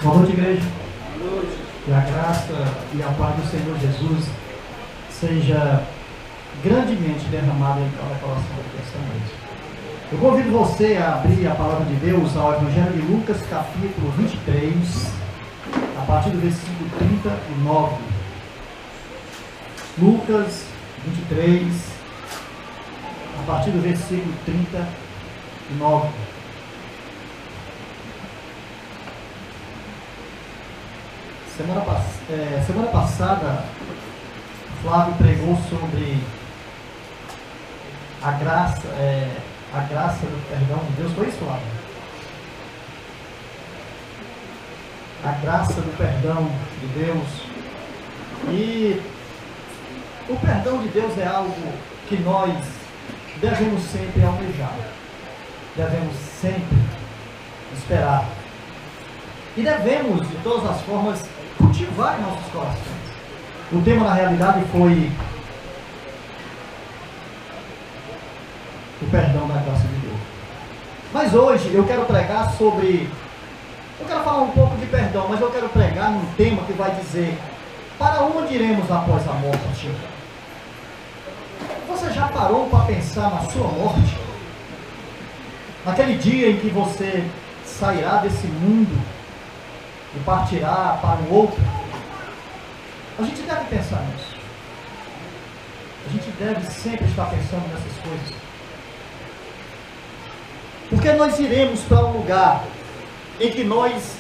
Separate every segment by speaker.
Speaker 1: Boa noite, igreja. Que a graça e a paz do Senhor Jesus seja grandemente derramada em cada coração desta noite. Eu convido você a abrir a palavra de Deus ao Evangelho de Lucas, capítulo 23, a partir do versículo 39. Lucas 23, a partir do versículo 39. Semana passada, Flávio pregou sobre a graça do perdão de Deus. Foi isso, Flávio? A graça do perdão de Deus. E o perdão de Deus é algo que nós devemos sempre almejar, devemos sempre esperar e devemos, de todas as formas, cultivar em nossos corações. O tema, na realidade, foi o perdão da graça de Deus. Mas hoje eu quero pregar sobre... Eu quero falar um pouco de perdão, mas eu quero pregar num tema que vai dizer: para onde iremos após a morte? Você já parou para pensar na sua morte? Naquele dia em que você sairá desse mundo e partirá para um outro? A gente deve pensar nisso. A gente deve sempre estar pensando nessas coisas. Porque nós iremos para um lugar em que nós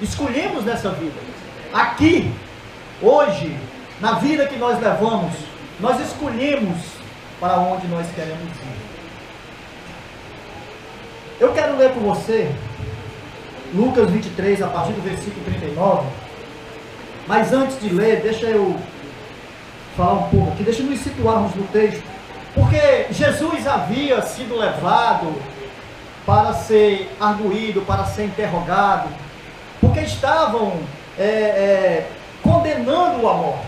Speaker 1: escolhemos nessa vida. Aqui, hoje, na vida que nós levamos, nós escolhemos para onde nós queremos ir. Eu quero ler com você Lucas 23, a partir do versículo 39. Mas antes de ler, deixa eu falar um pouco aqui, deixa nos situarmos no texto. Porque Jesus havia sido levado para ser arguído, para ser interrogado, porque estavam condenando-o à morte.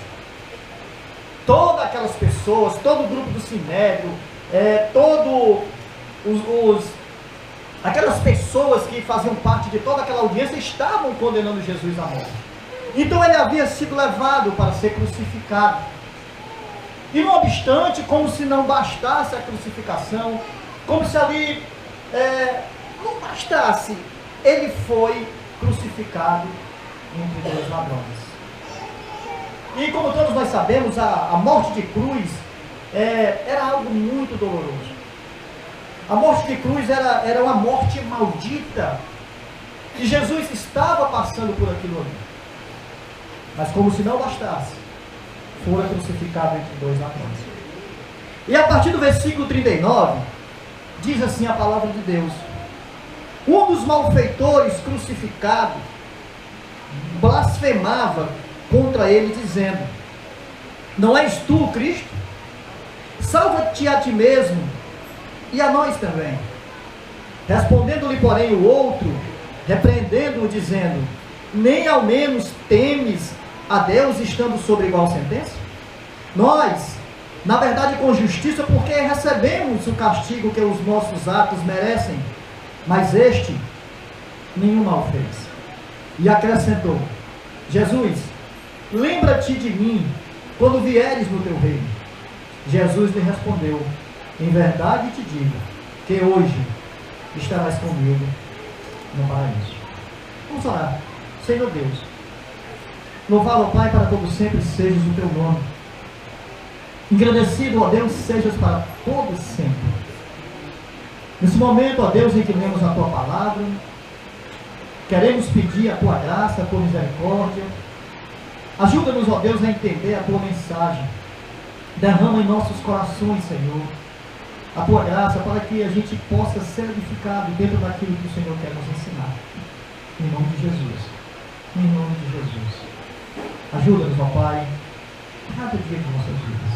Speaker 1: Todas aquelas pessoas, todo o grupo do Sinédrio, aquelas pessoas que faziam parte de toda aquela audiência estavam condenando Jesus à morte. Então ele havia sido levado para ser crucificado. E não obstante, como se não bastasse a crucificação, como se ali não bastasse, ele foi crucificado entre dois ladrões. E como todos nós sabemos, a morte de cruz era algo muito doloroso. A morte de cruz era uma morte maldita. E Jesus estava passando por aquilo ali. Mas como se não bastasse, fora crucificado entre dois ladrões. E a partir do versículo 39, diz assim a palavra de Deus: um dos malfeitores crucificado blasfemava contra ele, dizendo: não és tu o Cristo? Salva-te a ti mesmo e a nós também. Respondendo-lhe, porém, o outro, repreendendo-o, dizendo: nem ao menos temes a Deus, estando sobre igual sentença? Nós, na verdade, com justiça, porque recebemos o castigo que os nossos atos merecem, mas este nenhum mal fez. E acrescentou: Jesus, lembra-te de mim quando vieres no teu reino. Jesus lhe respondeu: em verdade te digo que hoje estarás comigo no paraíso. Vamos orar. Senhor Deus, louvado, Pai, para todo sempre sejas o teu nome. Engrandecido, ó Deus, sejas para todo sempre. Nesse momento, ó Deus, em que lemos a tua palavra, queremos pedir a tua graça, a tua misericórdia. Ajuda-nos, ó Deus, a entender a tua mensagem. Derrama em nossos corações, Senhor, a tua graça, para que a gente possa ser edificado dentro daquilo que o Senhor quer nos ensinar. Em nome de Jesus. Em nome de Jesus. Ajuda-nos, ó Pai, cada dia de nossas vidas.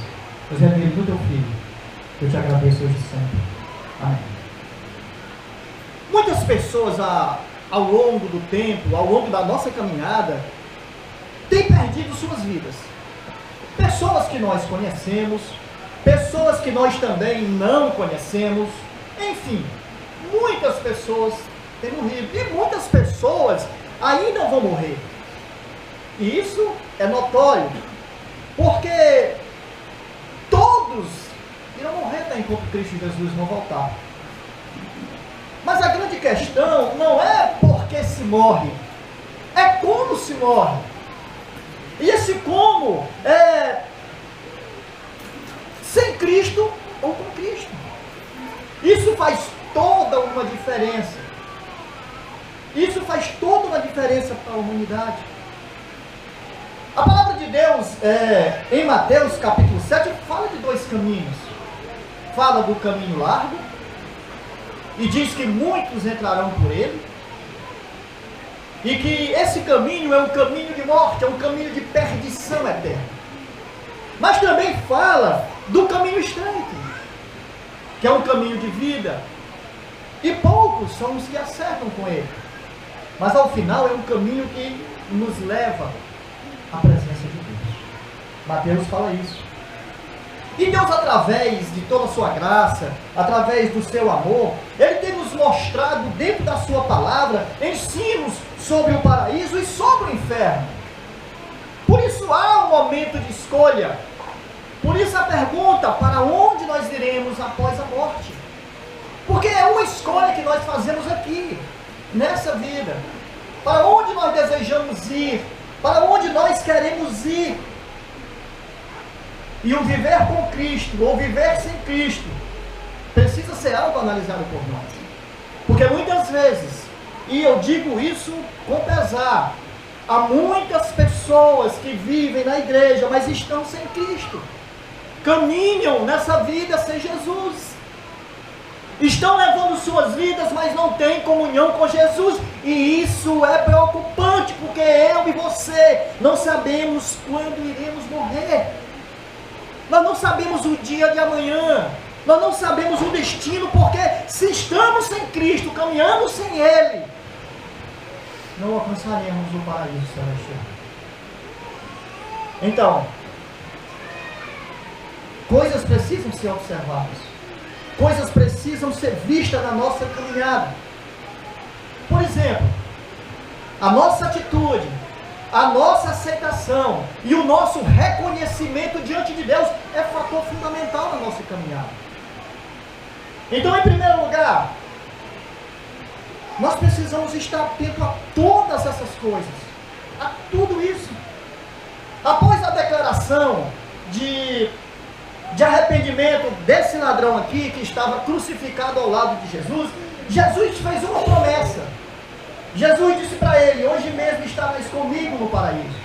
Speaker 1: Pois é nele do teu Filho eu te agradeço hoje e sempre. Amém. Muitas pessoas ao longo do tempo, ao longo da nossa caminhada, têm perdido suas vidas. Pessoas que nós conhecemos, pessoas que nós também não conhecemos, enfim, muitas pessoas têm morrido. E muitas pessoas ainda vão morrer. E isso é notório, porque todos irão morrer até enquanto Cristo Jesus não voltar. Mas a grande questão não é porque se morre, é como se morre. E esse como é sem Cristo ou com Cristo. Isso faz toda uma diferença. Isso faz toda uma diferença para a humanidade. A palavra de Deus, em Mateus capítulo 7, fala de dois caminhos. Fala do caminho largo, e diz que muitos entrarão por ele, e que esse caminho é um caminho de morte, é um caminho de perdição eterna. Mas também fala do caminho estreito, que é um caminho de vida, e poucos são os que acertam com ele. Mas ao final é um caminho que nos leva à presença de Deus. Mateus fala isso. E Deus, através de toda a sua graça, através do seu amor, Ele tem nos mostrado dentro da sua palavra ensinos sobre o paraíso e sobre o inferno. Por isso há um momento de escolha. Por isso a pergunta: para onde nós iremos após a morte? Porque é uma escolha que nós fazemos aqui, nessa vida. Para onde nós desejamos ir? Para onde nós queremos ir? E o viver com Cristo, ou viver sem Cristo, precisa ser algo analisado por nós. Porque muitas vezes, e eu digo isso com pesar, há muitas pessoas que vivem na igreja, mas estão sem Cristo. Caminham nessa vida sem Jesus. Estão levando suas vidas, mas não têm comunhão com Jesus. E isso é preocupante, porque eu e você não sabemos quando iremos morrer. Nós não sabemos o dia de amanhã. Nós não sabemos o destino, porque se estamos sem Cristo, caminhamos sem Ele, não alcançaremos o paraíso celestial. Então, coisas precisam ser observadas. Coisas precisam ser vistas na nossa caminhada. Por exemplo, a nossa atitude, a nossa aceitação e o nosso reconhecimento diante de Deus é fator fundamental na nossa caminhada. Então, em primeiro lugar, nós precisamos estar atento a todas essas coisas, a tudo isso. Após a declaração de arrependimento desse ladrão aqui, que estava crucificado ao lado de Jesus, Jesus fez uma promessa. Jesus disse para ele: hoje mesmo estarás comigo no paraíso.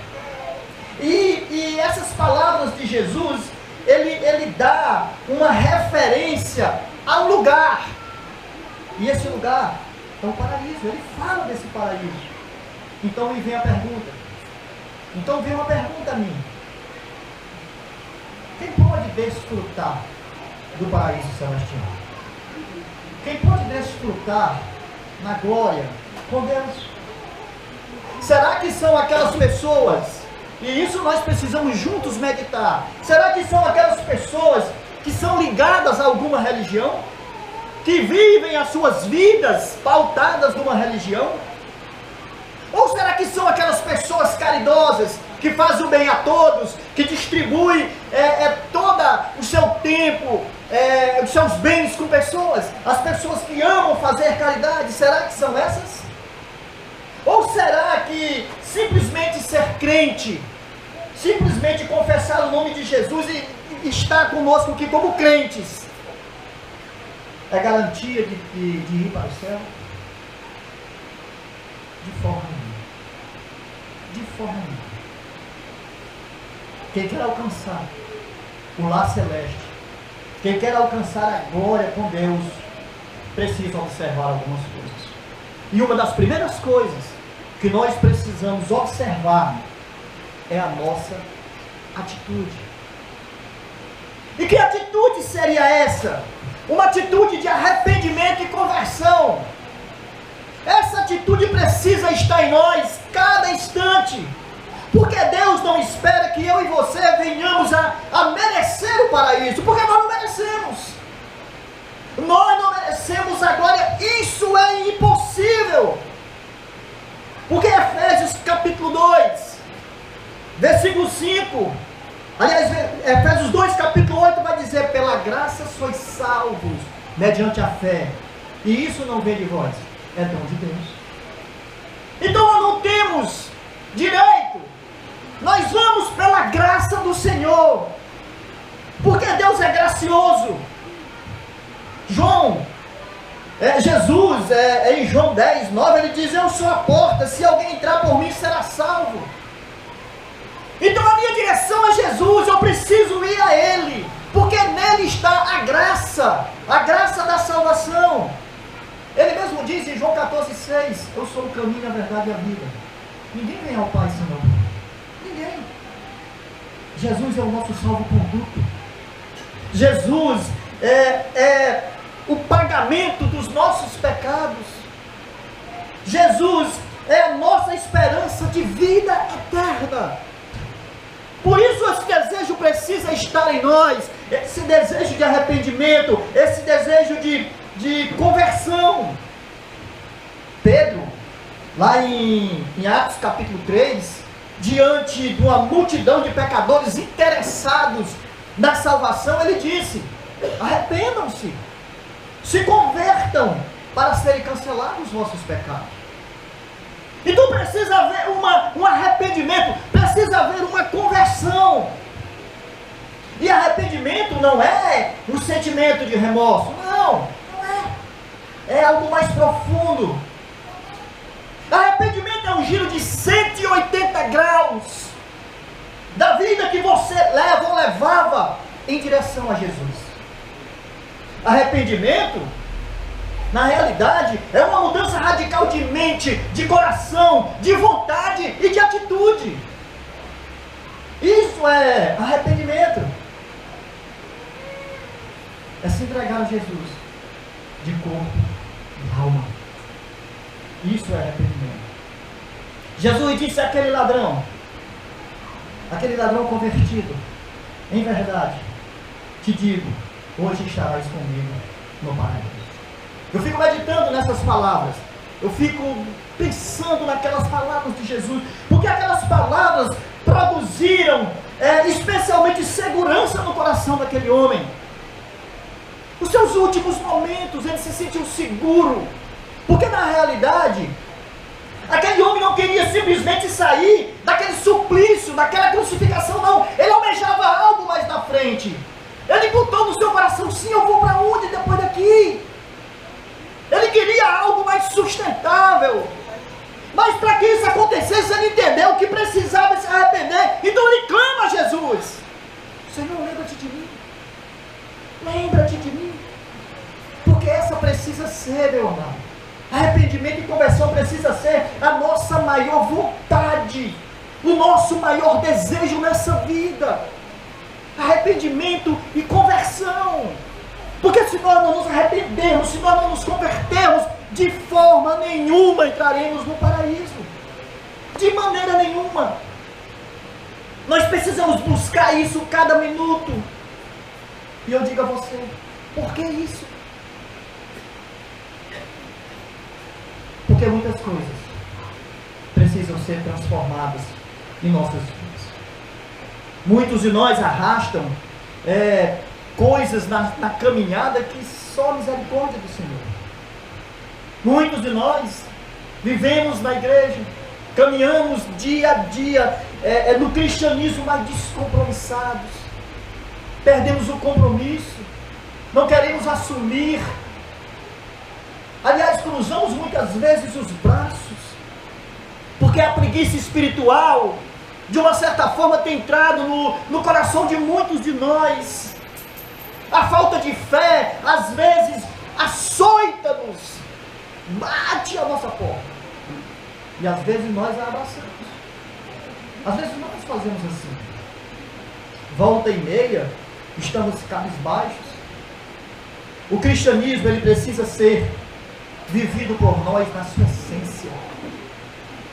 Speaker 1: E essas palavras de Jesus, ele dá uma referência ao lugar. E esse lugar é o paraíso. Ele fala desse paraíso. Então me vem a pergunta. Então vem uma pergunta a mim: quem pode desfrutar do paraíso celestial? Quem pode desfrutar na glória com Deus? Será que são aquelas pessoas, e isso nós precisamos juntos meditar, será que são aquelas pessoas que são ligadas a alguma religião? Que vivem as suas vidas pautadas numa religião? Ou será que são aquelas pessoas caridosas, que fazem o bem a todos, que distribuem todo o seu tempo, os seus bens com pessoas, as pessoas que amam fazer caridade? Será que são essas? Ou será que simplesmente ser crente, simplesmente confessar o nome de Jesus e estar conosco aqui como crentes, é garantia de ir para o céu? De forma nenhuma. De forma nenhuma. Quem quer alcançar o lar celeste, quem quer alcançar a glória com Deus, precisa observar algumas coisas. E uma das primeiras coisas que nós precisamos observar é a nossa atitude. E que atitude seria essa? Uma atitude de arrependimento e conversão. Essa atitude precisa estar em nós cada instante. Porque Deus não espera que eu e você venhamos a merecer o paraíso, porque nós não merecemos. Nós não merecemos a glória, isso é impossível. Porque Efésios capítulo 2, versículo 5, aliás, Efésios 2, capítulo 8 vai dizer: pela graça sois salvos, mediante a fé, e isso não vem de vós, é dom de Deus. Então nós não temos direito, nós vamos pela graça do Senhor, porque Deus é gracioso. Jesus, em João 10, 9, ele diz: eu sou a porta, se alguém entrar por mim será salvo. Então a minha direção é Jesus, eu preciso ir a Ele, porque nele está a graça da salvação. Ele mesmo diz em João 14, 6, eu sou o caminho, a verdade e a vida. Ninguém vem ao Pai senão ninguém. Jesus é o nosso salvo-conduto. Jesus é o pagamento dos nossos pecados. Jesus é a nossa esperança de vida eterna. Por isso esse desejo precisa estar em nós, esse desejo de arrependimento, esse desejo de conversão. Pedro, lá em Atos capítulo 3, diante de uma multidão de pecadores interessados na salvação, ele disse: arrependam-se, se convertam para serem cancelados os vossos pecados. Então precisa haver um arrependimento, precisa haver uma conversão. E arrependimento não é um sentimento de remorso, não é. É algo mais profundo. Arrependimento é um giro de 180 graus da vida que você leva ou levava em direção a Jesus. Arrependimento, na realidade, é uma mudança radical de mente, de coração, de vontade e de atitude. Isso é arrependimento. É se entregar a Jesus de corpo e alma. Isso é arrependimento. Jesus disse àquele ladrão convertido: em verdade, te digo, hoje estarás comigo no paraíso. Eu fico meditando nessas palavras, eu fico pensando naquelas palavras de Jesus, porque aquelas palavras produziram especialmente segurança no coração daquele homem. Os seus últimos momentos, ele se sentiu seguro, porque na realidade, aquele homem não queria simplesmente sair daquele suplício, daquela crucificação, não. Ele almejava algo mais na frente. Ele botou no seu coração: sim, eu vou para onde depois daqui? Ele queria algo mais sustentável. Mas para que isso acontecesse, ele entendeu que precisava se arrepender. Então ele clama a Jesus: Senhor, lembra-te de mim. Lembra-te de mim. Porque essa precisa ser, meu amado. Arrependimento e conversão precisa ser a nossa maior vontade, o nosso maior desejo nessa vida. Arrependimento e conversão. Porque se nós não nos arrependermos, se nós não nos convertermos, de forma nenhuma entraremos no paraíso. De maneira nenhuma. Nós precisamos buscar isso cada minuto. E eu digo a você: por que isso? Porque muitas coisas precisam ser transformadas em nossas vidas. Muitos de nós arrastam coisas na caminhada que só a misericórdia do Senhor. Muitos de nós vivemos na igreja, caminhamos dia a dia no cristianismo, mas descompromissados. Perdemos o compromisso, não queremos assumir. Aliás, cruzamos muitas vezes os braços, porque a preguiça espiritual, de uma certa forma, tem entrado no coração de muitos de nós. A falta de fé, às vezes, açoita-nos, bate a nossa porta, e às vezes nós a abraçamos. Às vezes nós fazemos assim. Volta e meia, estamos cabisbaixos. O cristianismo, ele precisa ser vivido por nós na sua essência,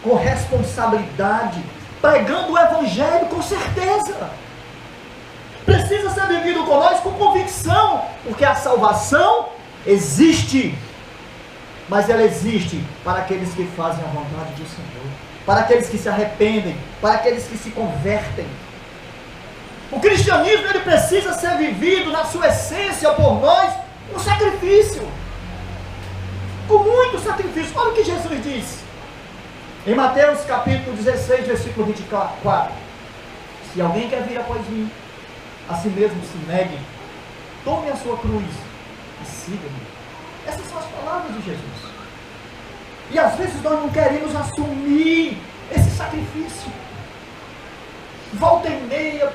Speaker 1: com responsabilidade, pregando o evangelho com certeza. Precisa ser vivido por nós com convicção, porque a salvação existe. mas ela existe para aqueles que fazem a vontade do Senhor, para aqueles que se arrependem, para aqueles que se convertem. O cristianismo, ele precisa ser vivido na sua essência por nós, com sacrifício, com muito sacrifício. Olha o que Jesus diz em Mateus capítulo 16, versículo 24: se alguém quer vir após mim, a si mesmo se negue, tome a sua cruz e siga-me. Essas são as palavras de Jesus. E às vezes nós não queremos assumir esse sacrifício. Volta e meia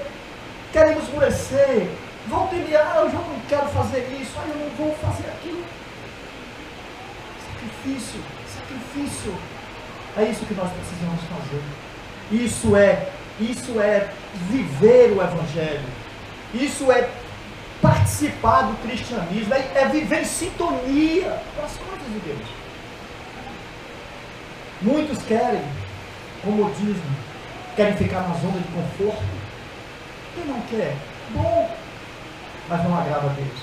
Speaker 1: queremos esmorecer. Volta e meia, eu já não quero fazer isso, eu não vou fazer aquilo. Sacrifício, sacrifício. É isso que nós precisamos fazer. Isso é viver o Evangelho. Isso é participar do cristianismo, é viver em sintonia com as coisas de Deus. Muitos querem comodismo, querem ficar na zona de conforto. Quem não quer? Bom, mas não agrada a Deus.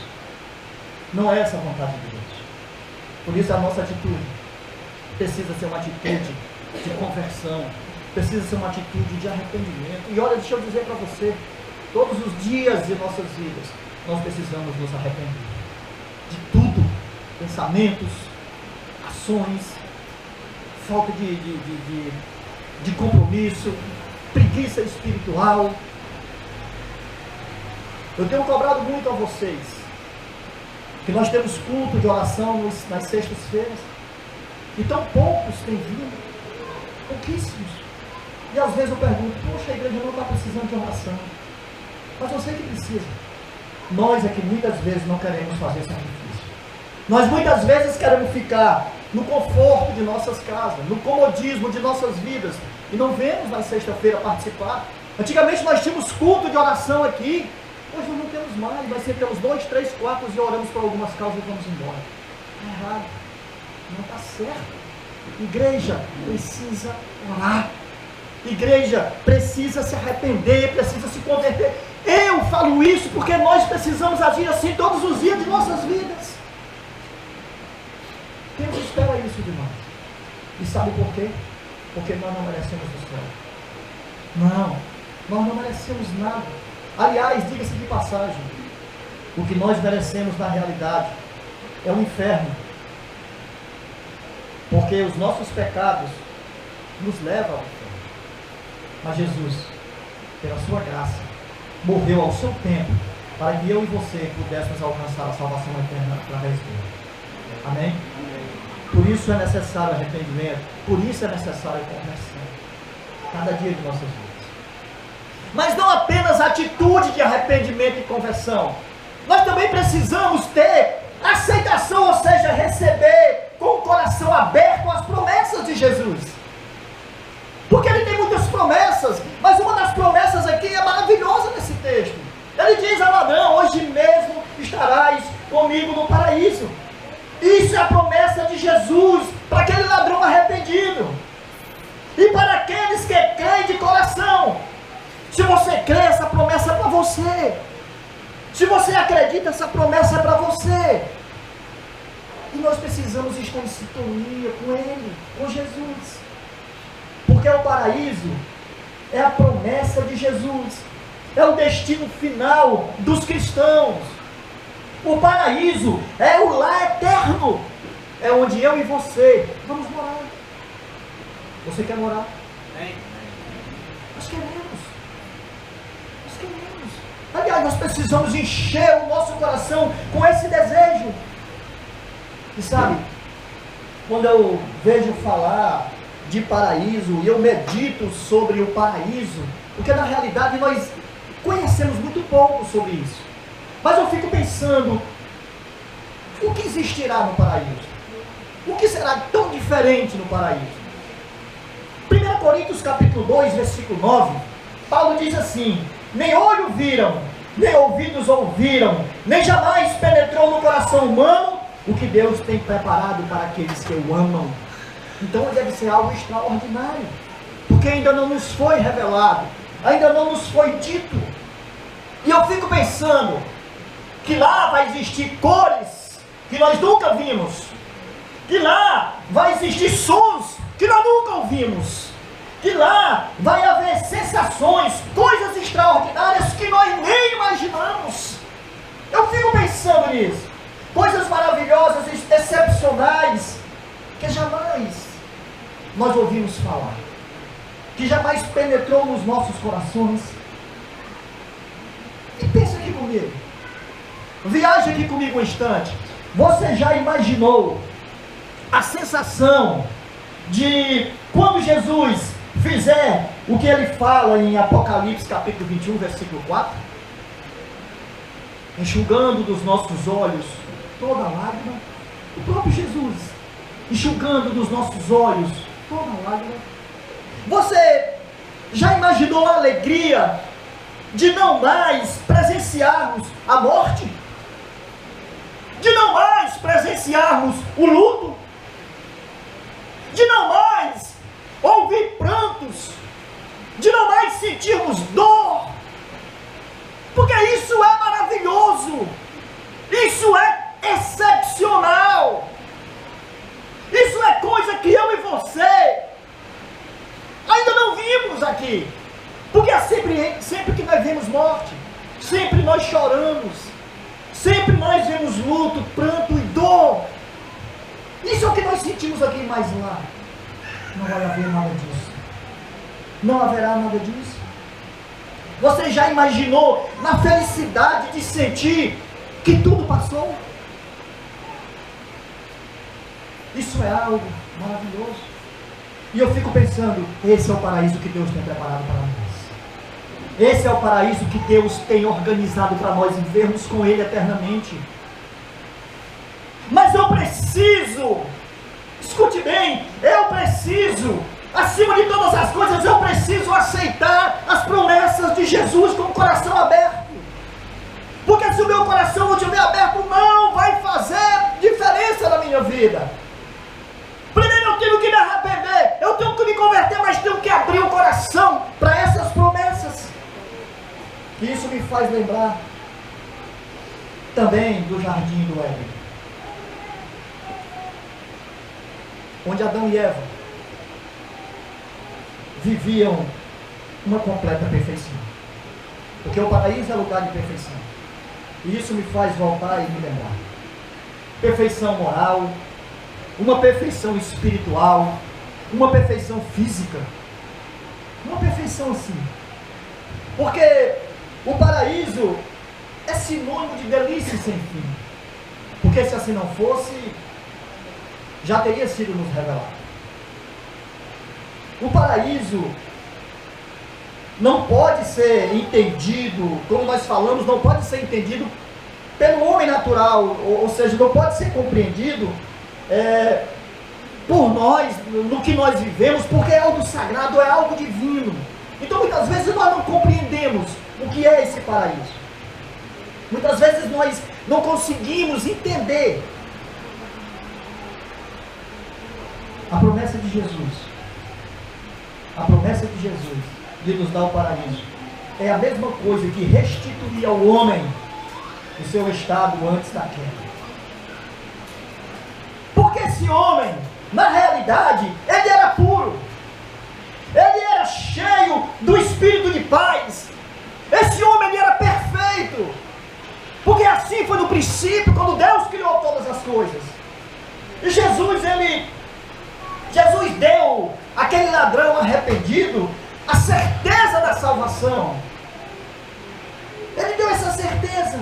Speaker 1: Não é essa a vontade de Deus. Por isso a nossa atitude precisa ser uma atitude de conversão, precisa ser uma atitude de arrependimento. E olha, deixa eu dizer para você, todos os dias de nossas vidas, nós precisamos nos arrepender de tudo: pensamentos, ações, falta de compromisso, preguiça espiritual. Eu tenho cobrado muito a vocês que nós temos culto de oração nas sextas-feiras, e tão poucos têm vindo, pouquíssimos. E às vezes eu pergunto: poxa, a igreja não está precisando de oração. Mas eu sei que precisa. Nós é que muitas vezes não queremos fazer sacrifício. Nós muitas vezes queremos ficar no conforto de nossas casas, no comodismo de nossas vidas, e não vemos na sexta-feira participar. Antigamente nós tínhamos culto de oração aqui, hoje nós não temos mais. Vai ser pelos 2, 3, 4 e oramos por algumas causas e vamos embora. Está errado, não está certo. Igreja precisa orar. Igreja precisa se arrepender, precisa se converter. Eu falo isso porque nós precisamos agir assim todos os dias de nossas vidas. Deus espera isso de nós. E sabe por quê? Porque nós não merecemos o céu. Não, nós não merecemos nada. Aliás, diga-se de passagem, o que nós merecemos na realidade é o inferno. Porque os nossos pecados nos levam ao inferno. Mas Jesus, pela sua graça, morreu ao seu tempo, para que eu e você pudéssemos alcançar a salvação eterna através dele. Amém? Por isso é necessário arrependimento, por isso é necessário conversão, cada dia de nossas vidas. Mas não apenas a atitude de arrependimento e conversão, nós também precisamos ter aceitação, ou seja, receber com o coração aberto as promessas de Jesus. Porque ele tem muitas promessas, mas uma das promessas aqui é maravilhosa nesse texto. Ele diz a ladrão: hoje mesmo estarás comigo no paraíso. Isso é a promessa de Jesus para aquele ladrão arrependido e para aqueles que creem de coração. Se você crê, essa promessa é para você. Se você acredita, essa promessa é para você. E nós precisamos estar em sintonia com Ele, com Jesus. Porque o paraíso é a promessa de Jesus, é o destino final dos cristãos. O paraíso é o lar eterno, é onde eu e você vamos morar. Você quer morar? Nós queremos. Nós queremos. Aliás, nós precisamos encher o nosso coração com esse desejo. E sabe, quando eu vejo falar de paraíso e eu medito sobre o paraíso, porque na realidade nós conhecemos muito pouco sobre isso, mas eu fico pensando: o que existirá no paraíso? O que será tão diferente no paraíso? 1 Coríntios capítulo 2, versículo 9, Paulo diz assim: nem olho viram, nem ouvidos ouviram, nem jamais penetrou no coração humano o que Deus tem preparado para aqueles que o amam. Então deve ser algo extraordinário, porque ainda não nos foi revelado, ainda não nos foi dito. E eu fico pensando que lá vai existir cores que nós nunca vimos, que lá vai existir sons que nós nunca ouvimos, que lá vai haver sensações, coisas extraordinárias que nós nem imaginamos. Eu fico pensando nisso, coisas maravilhosas, excepcionais, que jamais nós ouvimos falar, que jamais penetrou nos nossos corações. E pensa aqui comigo, viaja aqui comigo um instante. Você já imaginou a sensação de quando Jesus fizer o que ele fala em Apocalipse capítulo 21, versículo 4? Enxugando dos nossos olhos toda lágrima. O próprio Jesus enxugando dos nossos olhos toda lágrima. Você já imaginou a alegria de não mais presenciarmos a morte? De não mais presenciarmos o luto? De não mais ouvir prantos? De não mais sentirmos dor? Porque isso é maravilhoso, isso é excepcional, isso é coisa que eu e você ainda não vimos aqui. Porque sempre que nós vemos morte, sempre nós choramos, sempre nós vemos luto, pranto e dor. Isso é o que nós sentimos aqui, mas lá não vai haver nada disso. Não haverá nada disso. Você já imaginou na felicidade de sentir que tudo passou? Isso é algo maravilhoso. E eu fico pensando, esse é o paraíso que Deus tem preparado para nós. Esse é o paraíso que Deus tem organizado para nós vivermos com Ele eternamente. Mas eu preciso, escute bem, eu preciso, acima de todas as coisas, eu preciso aceitar as promessas de Jesus com o coração aberto. Porque se o meu coração não estiver aberto, não vai fazer diferença na minha vida. Primeiro eu tenho que me arrepender, eu tenho que me converter, mas tenho que abrir o coração para essas promessas. E isso me faz lembrar também do jardim do Éden, onde Adão e Eva viviam uma completa perfeição. Porque o paraíso é lugar de perfeição. E isso me faz voltar e me lembrar. Perfeição moral, uma perfeição espiritual, uma perfeição física, uma perfeição assim. Porque o paraíso é sinônimo de delícia sem fim. Porque se assim não fosse, já teria sido nos revelado. O paraíso não pode ser entendido, como nós falamos, não pode ser entendido pelo homem natural, ou seja, não pode ser compreendido por nós, no que nós vivemos, porque é algo sagrado, é algo divino. Então muitas vezes nós não compreendemos o que é esse paraíso. Muitas vezes nós não conseguimos entender a promessa de Jesus. A promessa de Jesus de nos dar o paraíso é a mesma coisa que restituir ao homem o seu estado antes da queda. Porque esse homem, na realidade, ele era puro, ele era cheio do espírito de paz. Esse homem, ele era perfeito, porque assim foi no princípio, quando Deus criou todas as coisas. E Jesus deu àquele ladrão arrependido a certeza da salvação. Ele deu essa certeza.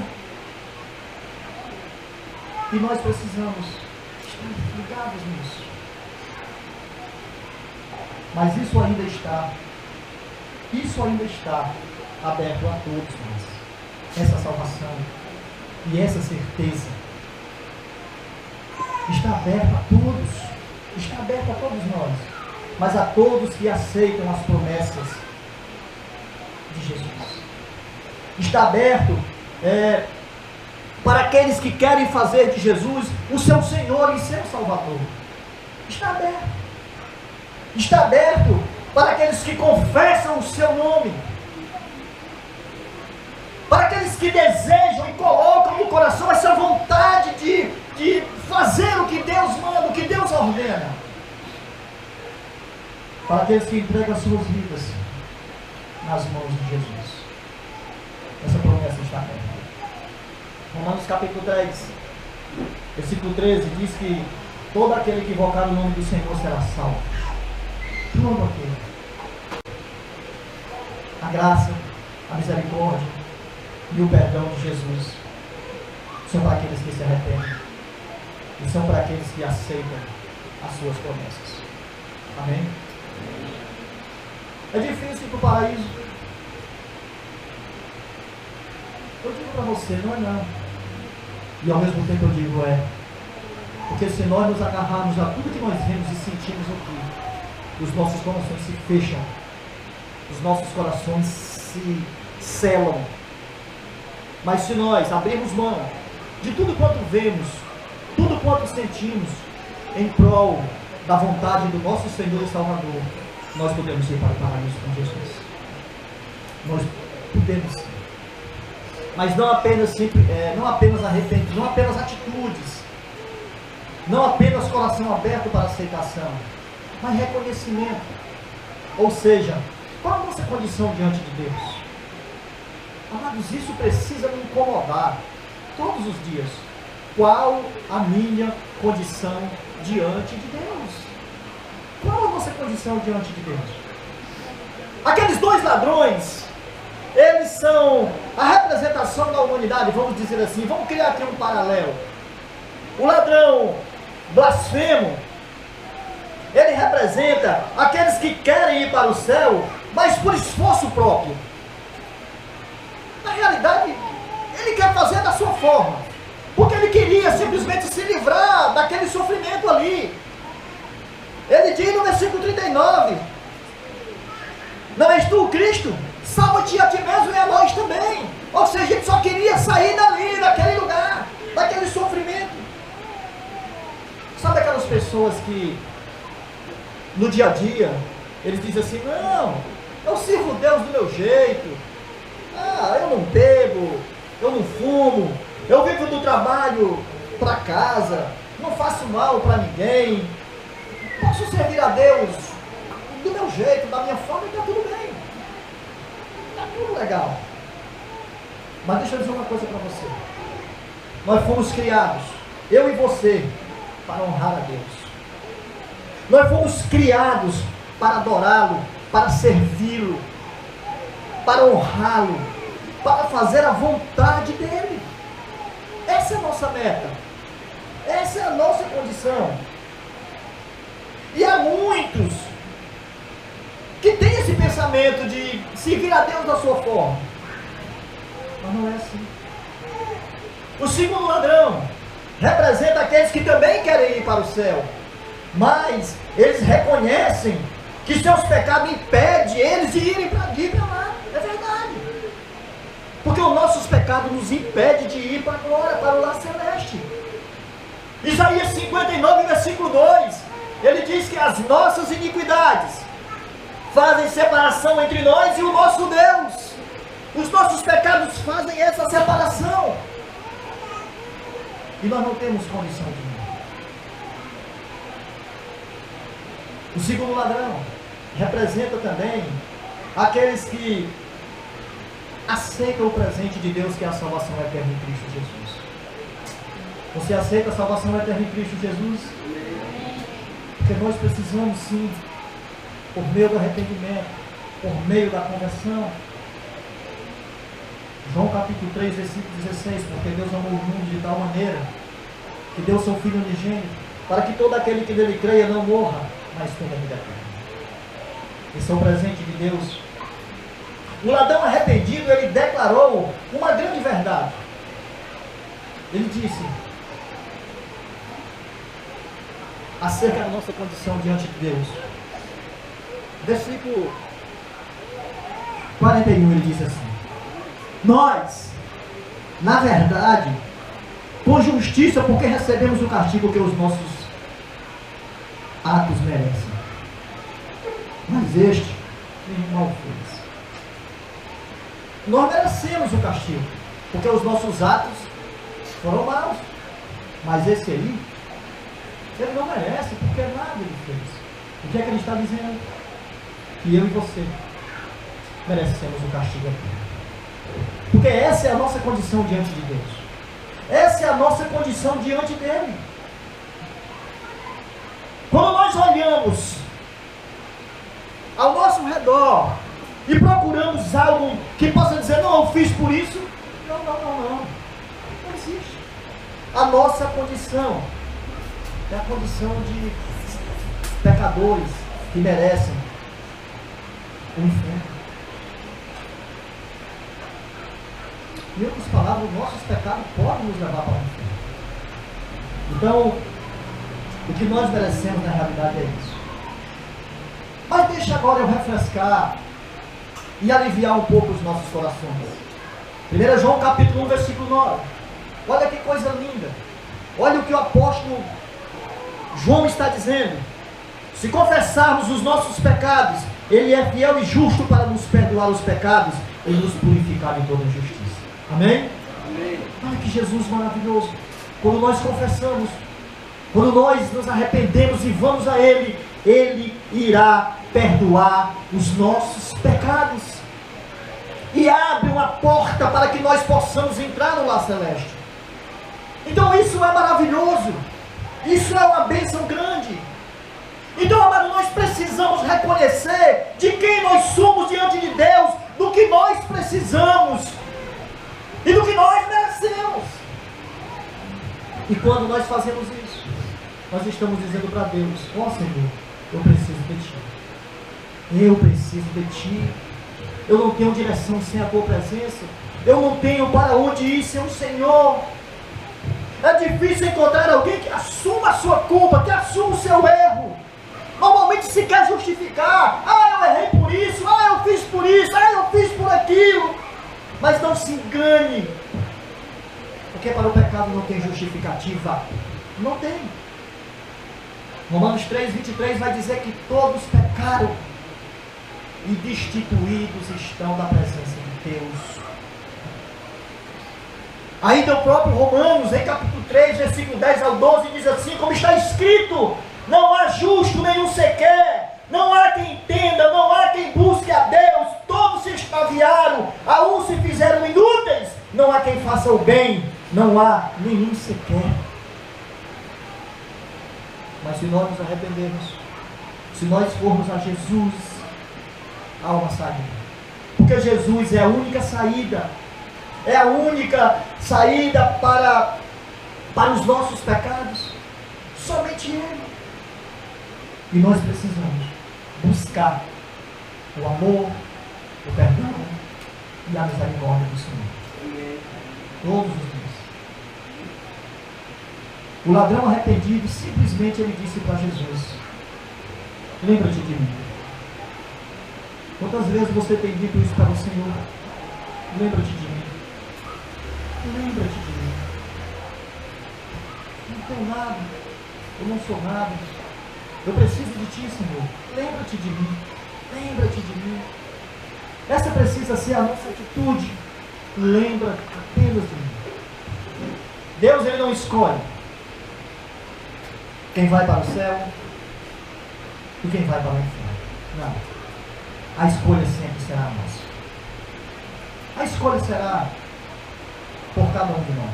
Speaker 1: E nós precisamos estar ligados nisso. Mas isso ainda está aberto a todos nós. Essa salvação e essa certeza está aberto a todos. Está aberto a todos nós. Mas a todos que aceitam as promessas de Jesus. Está aberto para aqueles que querem fazer de Jesus o seu Senhor e seu Salvador. Está aberto. Está aberto para aqueles que confessam o seu nome. Para aqueles que desejam e colocam no coração essa vontade de fazer o que Deus manda, o que Deus ordena. Para aqueles que entregam as suas vidas nas mãos de Jesus. Essa promessa está perto. Romanos capítulo 3, versículo 13, diz que todo aquele que invocar o nome do Senhor será salvo. Todo aquele. A graça, a misericórdia e o perdão de Jesus são para aqueles que se arrependem e são para aqueles que aceitam as suas promessas. Amém? É difícil ir para o paraíso. Eu digo para você, não é não. E ao mesmo tempo eu digo é. Porque se nós nos agarrarmos a tudo que nós vemos e sentimos aqui, os nossos corações se fecham, os nossos corações se selam. Mas se nós abrirmos mão de tudo quanto vemos, tudo quanto sentimos, em prol da vontade do nosso Senhor e Salvador, nós podemos ir para o paraíso com Jesus. Nós podemos sim. Mas não apenas arrependimento, não apenas atitudes, não apenas coração aberto para aceitação, mas reconhecimento. Ou seja, qual a nossa condição diante de Deus? Amados, isso precisa me incomodar todos os dias. Qual a minha condição diante de Deus? Qual a nossa condição diante de Deus? Aqueles dois ladrões, eles são a representação da humanidade, vamos dizer assim, vamos criar aqui um paralelo. O ladrão blasfemo, ele representa aqueles que querem ir para o céu, mas por esforço próprio. Na realidade, ele quer fazer da sua forma, porque ele queria simplesmente se livrar daquele sofrimento ali. Ele diz no versículo 39, não és tu o Cristo? Salva-te a ti mesmo e a nós também. Ou seja, ele só queria sair dali, daquele lugar, daquele sofrimento. Sabe aquelas pessoas que no dia a dia eles dizem assim, não, eu sirvo Deus do meu jeito, eu não bebo, eu não fumo, eu vivo do trabalho para casa, não faço mal para ninguém, posso servir a Deus do meu jeito, da minha forma, e está tudo bem, está tudo legal. Mas deixa eu dizer uma coisa para você, nós fomos criados, eu e você, para honrar a Deus. Nós fomos criados para adorá-lo, para servi-lo, para honrá-lo, para fazer a vontade dele. Essa é a nossa meta, essa é a nossa condição. E há muitos que têm esse pensamento de servir a Deus da sua forma, mas não é assim. O segundo ladrão representa aqueles que também querem ir para o céu, mas eles reconhecem que seus pecados impedem eles de irem para lá. É verdade. Porque os nossos pecados nos impedem de ir para a glória, para o lar celeste. Isaías 59, versículo 2, ele diz que as nossas iniquidades fazem separação entre nós e o nosso Deus. Os nossos pecados fazem essa separação. E nós não temos condição de ir. O segundo ladrão representa também aqueles que aceitam o presente de Deus, que é a salvação eterna em Cristo Jesus. Você aceita a salvação eterna em Cristo Jesus? Porque nós precisamos sim, por meio do arrependimento, por meio da conversão. João capítulo 3, versículo 16, porque Deus amou o mundo de tal maneira que deu seu Filho unigênito, para que todo aquele que nele creia não morra, mas tenha vida eterna. Esse é o presente de Deus. O ladrão arrependido, ele declarou uma grande verdade. Ele disse acerca da nossa condição diante de Deus. Versículo 41, ele diz assim: nós, na verdade, por justiça, porque recebemos o castigo que os nossos atos merecem. Mas este nenhum mal fez. Nós merecemos o castigo, porque os nossos atos foram maus. Mas esse aí Ele não merece, porque nada ele fez. O que é que ele está dizendo? Que eu e você merecemos o castigo eterno. Porque essa é a nossa condição diante de Deus. Essa é a nossa condição diante dele. Quando nós olhamos ao nosso redor e procuramos algo que possa dizer, não, eu fiz por isso. Não existe. A nossa condição é a condição de pecadores que merecem o inferno. Em outras palavras, os nossos pecados podem nos levar para o inferno. Então, o que nós merecemos na realidade é isso. Mas deixa agora eu refrescar e aliviar um pouco os nossos corações. 1 João capítulo 1, versículo 9. Olha que coisa linda. Olha o que o apóstolo João está dizendo. Se confessarmos os nossos pecados, Ele é fiel e justo para nos perdoar os pecados e nos purificar de toda injustiça. Amém? Amém. Olha que Jesus maravilhoso. Quando nós confessamos, quando nós nos arrependemos e vamos a Ele, Ele irá perdoar os nossos pecados. E abre uma porta para que nós possamos entrar no lar celeste. Então isso é maravilhoso. Isso é uma bênção grande. Então, amado, nós precisamos reconhecer de quem nós somos diante de Deus, do que nós precisamos e do que nós merecemos. E quando nós fazemos isso, nós estamos dizendo para Deus, ó Senhor, eu preciso de Ti. Eu preciso de Ti. Eu não tenho direção sem a Tua presença. Eu não tenho para onde ir sem o Senhor. É difícil encontrar alguém que assuma a sua culpa, que assuma o seu erro. Normalmente se quer justificar. Eu errei por isso. Eu fiz por isso. Eu fiz por aquilo. Mas não se engane. Porque para o pecado não tem justificativa. Não tem. Romanos 3:23 vai dizer que todos pecaram e destituídos estão da presença de Deus. Ainda o próprio Romanos, em capítulo 3, versículo 10 ao 12, diz assim, como está escrito, não há justo nenhum sequer, não há quem entenda, não há quem busque a Deus, todos se extraviaram, a uns se fizeram inúteis, não há quem faça o bem, não há nenhum sequer. Mas se nós nos arrependermos, se nós formos a Jesus, há uma saída, porque Jesus é a única saída, é a única saída para os nossos pecados, somente Ele. E nós precisamos buscar o amor, o perdão e a misericórdia do Senhor, todos os dias. O ladrão arrependido, simplesmente ele disse para Jesus, lembra-te de mim. Quantas vezes você tem dito isso para o Senhor? Lembra-te de mim. Lembra-te de mim. Não tenho nada. Eu não sou nada. Eu preciso de Ti, Senhor. Lembra-te de mim. Lembra-te de mim. Essa precisa ser a nossa atitude. Lembra apenas de mim. Deus, Ele não escolhe quem vai para o céu e quem vai para o inferno. Não. A escolha sempre será nossa. A escolha será por cada um de nós.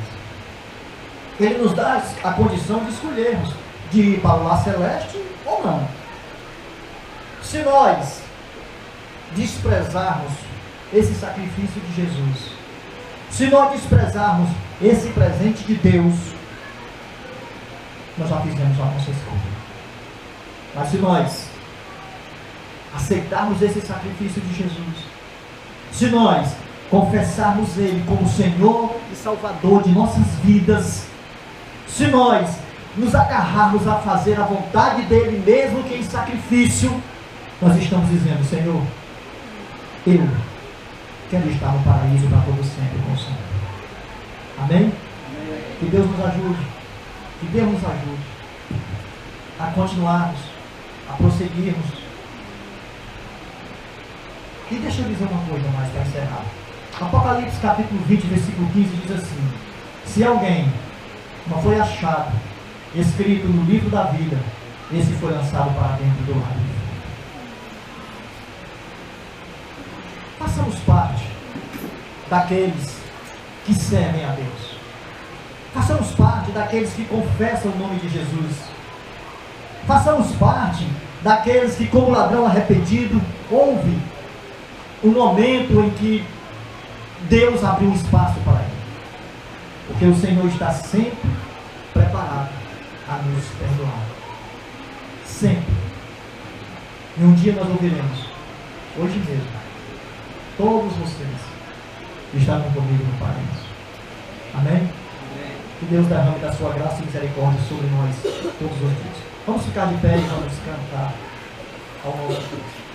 Speaker 1: Ele nos dá a condição de escolhermos, de ir para o lar celeste ou não. Se nós desprezarmos esse sacrifício de Jesus, se nós desprezarmos esse presente de Deus, nós já fizemos a nossa escolha. Mas se nós aceitarmos esse sacrifício de Jesus, se nós confessarmos Ele como Senhor e Salvador de nossas vidas, se nós nos agarrarmos a fazer a vontade dEle, mesmo que em sacrifício, nós estamos dizendo, Senhor, eu quero estar no paraíso para todo sempre com o Senhor. Amém? Que Deus nos ajude, que Deus nos ajude a continuarmos, a prosseguirmos. E deixa eu dizer uma coisa mais para encerrar. Apocalipse capítulo 20, versículo 15 diz assim, se alguém não foi achado escrito no livro da vida, esse foi lançado para dentro do lago de fogo. Façamos parte daqueles que servem a Deus. Façamos parte daqueles que confessam o nome de Jesus. Façamos parte daqueles que, como ladrão arrependido, houve um momento em que Deus abriu um espaço para ele. Porque o Senhor está sempre preparado a nos perdoar. Sempre. E um dia nós ouviremos, hoje mesmo, todos vocês que estavam comigo no paraíso. Amém? Amém? Que Deus derrame da sua graça e misericórdia sobre nós todos os dias. Vamos ficar de pé e vamos cantar ao nome de Deus.